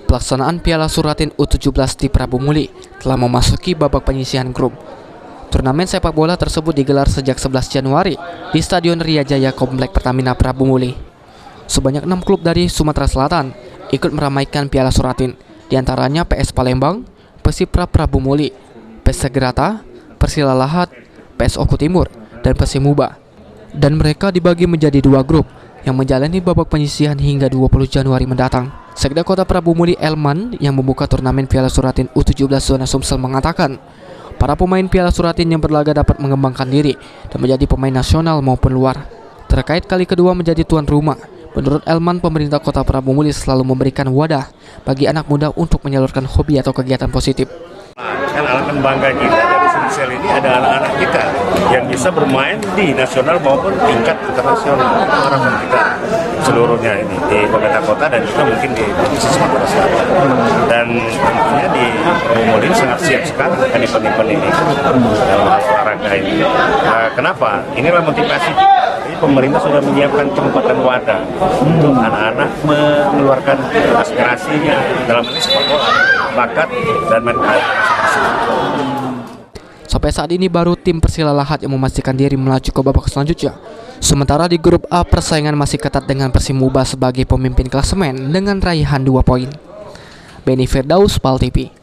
Pelaksanaan Piala Suratin U17 di Prabu Muli telah memasuki babak penyisihan grup. Turnamen sepak bola tersebut digelar sejak 11 Januari di Stadion Ria Jaya Komplek Pertamina Prabu Muli. Sebanyak 6 klub dari Sumatera Selatan ikut meramaikan Piala Suratin, diantaranya PS Palembang, Persipra Prabu Muli, PS Segerata, Persila Lahat, PS Oku Timur, dan Persimuba. Dan mereka dibagi menjadi 2 grup yang menjalani babak penyisihan hingga 20 Januari mendatang. Sekda Kota Prabu Muli Elman yang membuka turnamen Piala Suratin U17 zona Sumsel mengatakan, para pemain Piala Suratin yang berlaga dapat mengembangkan diri dan menjadi pemain nasional maupun luar. Terkait kali kedua menjadi tuan rumah, menurut Elman, pemerintah Kota Prabu Muli selalu memberikan wadah bagi anak muda untuk menyalurkan hobi atau kegiatan positif. Kan alasan bangga kita dari Sumsel ini ada anak-anak kita yang bisa bermain di nasional maupun tingkat internasional. Harapan kita seluruhnya ini di pemerintah kota dan juga mungkin di provinsi Sumatera Selatan. Dan tentunya di Prabu Muli sangat siap sekali event-event ini dalam olahraga ini. Kenapa? Inilah motivasi kita. Jadi pemerintah sudah menyiapkan tempatan wadah untuk anak-anak mengeluarkan aspirasinya dalam hal sepak bola, bakat dan mental. Sampai saat ini baru tim Persila Lahat yang memastikan diri melaju ke babak selanjutnya. Sementara di grup A persaingan masih ketat dengan Persimuba sebagai pemimpin klasemen dengan raihan 2 poin. Benny Firdaus, PAL TV.